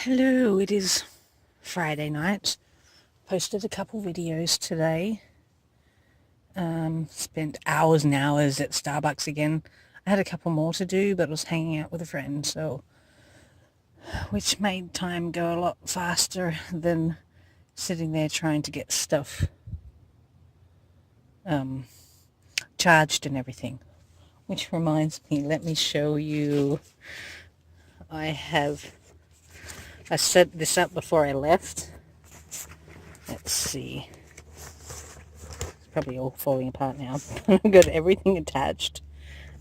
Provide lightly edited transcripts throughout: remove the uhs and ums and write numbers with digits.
Hello, it is Friday night. Posted a couple videos today. Spent hours and hours at Starbucks again. I had a couple more to do, but I was hanging out with a friend, so which made time go a lot faster than sitting there trying to get stuff charged and everything. Which reminds me, let me show you. I set this up before I left. Let's see. Probably all falling apart now. I've got everything attached,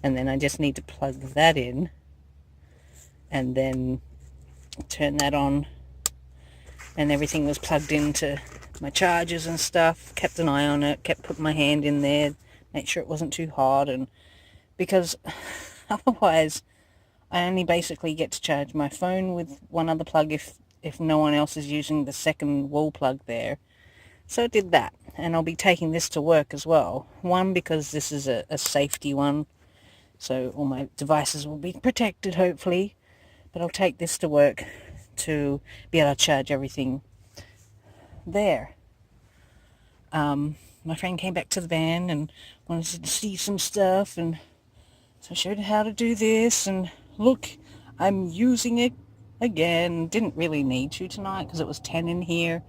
and then I just need to plug that in and then turn that on, and everything was plugged into my chargers and stuff. Kept an eye on it, kept putting my hand in there, make sure it wasn't too hot, and because otherwise I only basically get to charge my phone with one other plug if no one else is using the second wall plug there. So I did that, and I'll be taking this to work as well. One, because this is a safety one, so all my devices will be protected, hopefully. But I'll take this to work to be able to charge everything there. My friend came back to the van and wanted to see some stuff, and so I showed her how to do this, and look, I'm using it again. Didn't really need to tonight because it was 10 in here.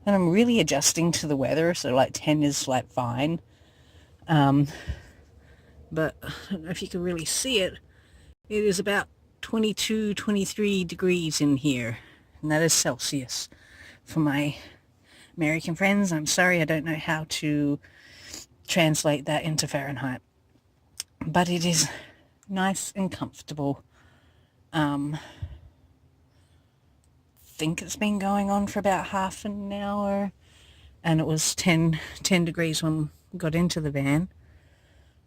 And I'm really adjusting to the weather, so like 10 is like fine. But I don't know if you can really see it. It is about 22, 23 degrees in here, and that is Celsius. For my American friends, I'm sorry, I don't know how to translate that into Fahrenheit. But it is nice and comfortable. Think it's been going on for about half an hour, and it was 10 degrees when we got into the van,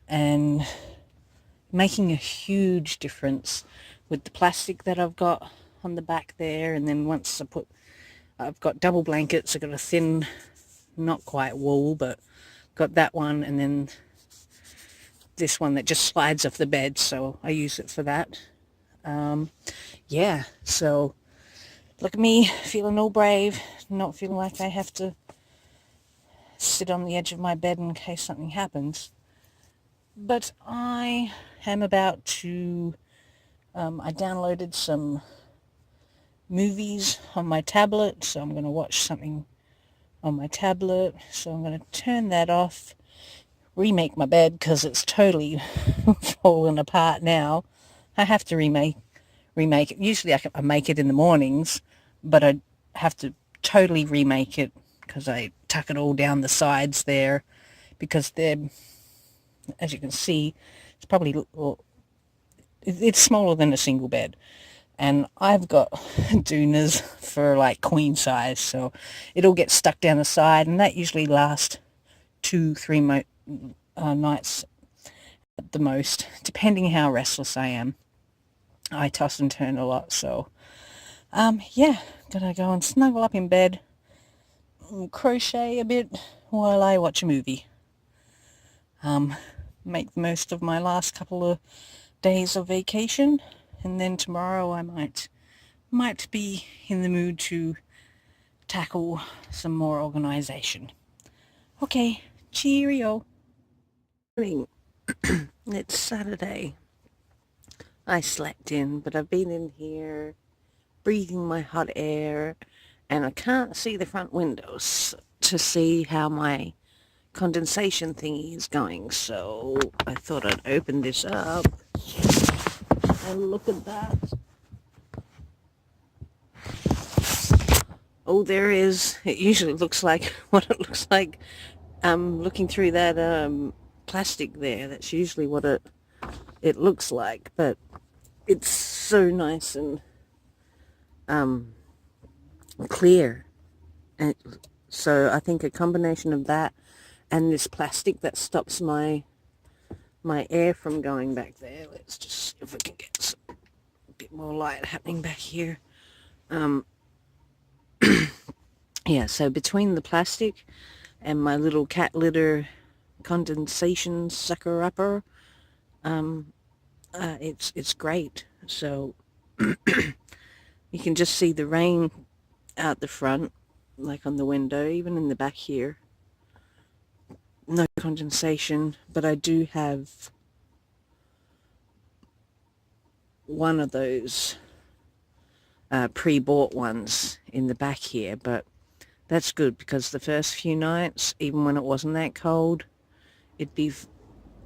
and making a huge difference with the plastic that I've got on the back there. And then once I've got double blankets. I've got a thin, not quite wool, but got that one, and then this one that just slides off the bed, so I use it for that. Yeah, so look at me, feeling all brave, not feeling like I have to sit on the edge of my bed in case something happens. But I am about to, I downloaded some movies on my tablet, so I'm going to watch something on my tablet. So I'm going to turn that off, remake my bed because it's totally fallen apart now. I have to remake it. Usually I make it in the mornings, but I have to totally remake it because I tuck it all down the sides there, because they're, as you can see, it's probably, it's smaller than a single bed, and I've got doonas for like queen size, so it'll get stuck down the side, and that usually lasts 2-3 nights at the most, depending how restless I am. I toss and turn a lot, so yeah, gonna go and snuggle up in bed, crochet a bit while I watch a movie. Make the most of my last couple of days of vacation, and then tomorrow I might be in the mood to tackle some more organization. Okay, cheerio. It's Saturday. I slept in, but I've been in here breathing my hot air, and I can't see the front windows to see how my condensation thingy is going, so I thought I'd open this up and look at that. Oh, there is. It usually looks like what it looks like looking through that plastic there. That's usually what it looks like, but it's so nice and clear. And so I think a combination of that and this plastic that stops my air from going back there. Let's just see if we can get a bit more light happening back here. Yeah, so between the plastic and my little cat litter condensation sucker upper, it's great. So You can just see the rain out the front, like on the window, even in the back here. No condensation, but I do have one of those pre-bought ones in the back here, but that's good because the first few nights, even when it wasn't that cold, the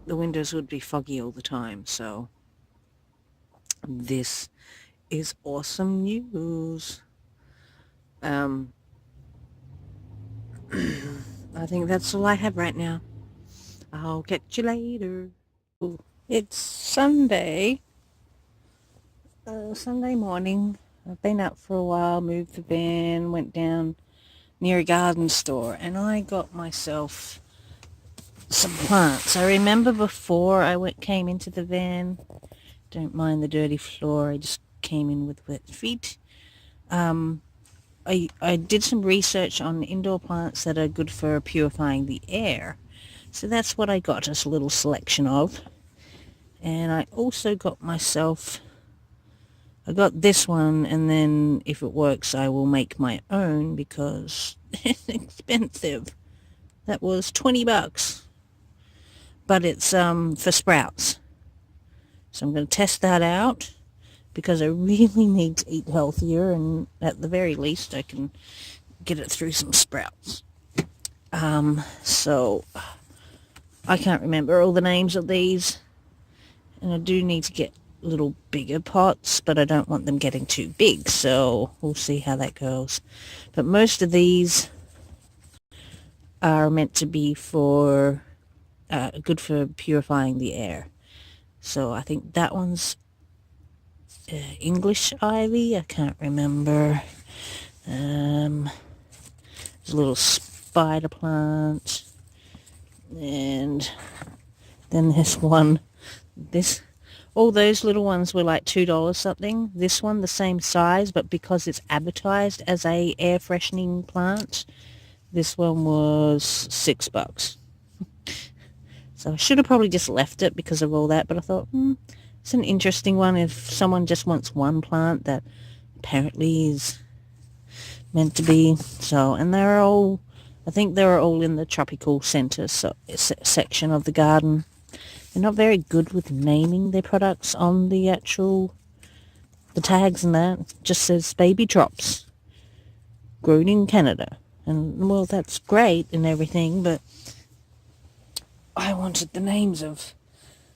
windows would be foggy all the time. So this is awesome news. I think that's all I have right now. I'll catch you later. Ooh, it's Sunday. Sunday morning. I've been out for a while, moved the van, went down near a garden store, and I got myself some plants. I remember before I came into the van, don't mind the dirty floor, I just came in with wet feet. I did some research on indoor plants that are good for purifying the air. So that's what I got, just a little selection of. And I also got myself, I got this one, and then if it works I will make my own because it's expensive. That was $20. But it's for sprouts. So I'm going to test that out because I really need to eat healthier, and at the very least I can get it through some sprouts. So I can't remember all the names of these, and I do need to get little bigger pots, but I don't want them getting too big, so we'll see how that goes. But most of these are meant to be for good for purifying the air. So I think that one's English ivy. I can't remember. There's a little spider plant, and then this one. All those little ones were like $2 something. This one, the same size, but because it's advertised as a air freshening plant, this one was $6. So I should have probably just left it because of all that, but I thought, it's an interesting one if someone just wants one plant that apparently is meant to be. So, and I think they're all in the tropical center section of the garden. They're not very good with naming their products on the tags and that. It just says baby drops, grown in Canada. And, well, that's great and everything, but I wanted the names of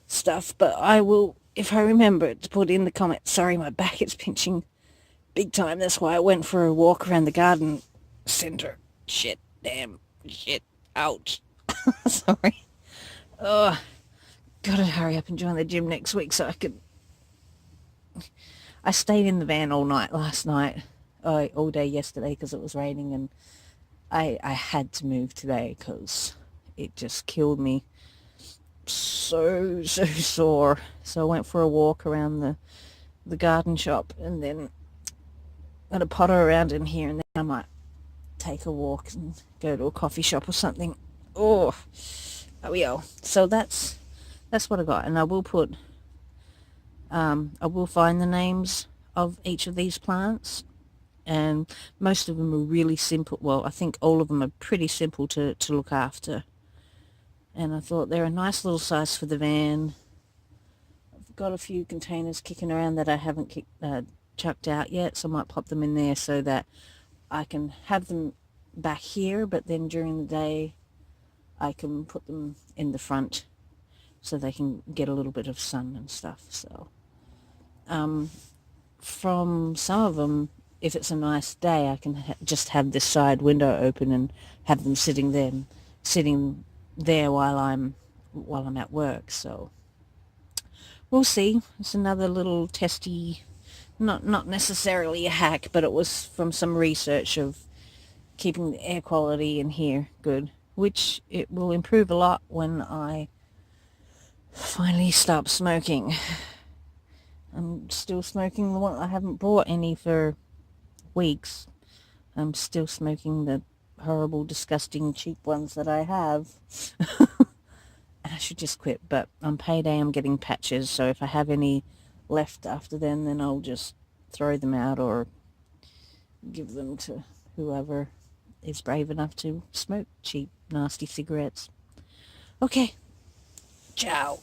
stuff, but I will, if I remember it, to put in the comments. Sorry, my back is pinching big time. That's why I went for a walk around the garden center. Shit, damn, shit, ouch. Sorry. Oh, gotta hurry up and join the gym next week so I stayed in the van all night last night, all day yesterday because it was raining, and I had to move today because it just killed me. So sore. So I went for a walk around the garden shop, and then got a potter around in here, and then I might take a walk and go to a coffee shop or something. Oh we go. So that's what I got, and I will put I will find the names of each of these plants, and most of them are really simple. Well, I think all of them are pretty simple to look after. And I thought they're a nice little size for the van. I've got a few containers kicking around that I haven't chucked out yet, so I might pop them in there so that I can have them back here, but then during the day I can put them in the front so they can get a little bit of sun and stuff. So from some of them, if it's a nice day, I can just have this side window open and have them sitting there while I'm at work. So we'll see. It's another little testy, not necessarily a hack, but it was from some research of keeping the air quality in here good, which it will improve a lot when I finally stop smoking. I'm still smoking the one. I haven't bought any for weeks. I'm still smoking the horrible, disgusting, cheap ones that I have. And I should just quit, but on payday I'm getting patches, so if I have any left after then I'll just throw them out or give them to whoever is brave enough to smoke cheap, nasty cigarettes. Okay, ciao.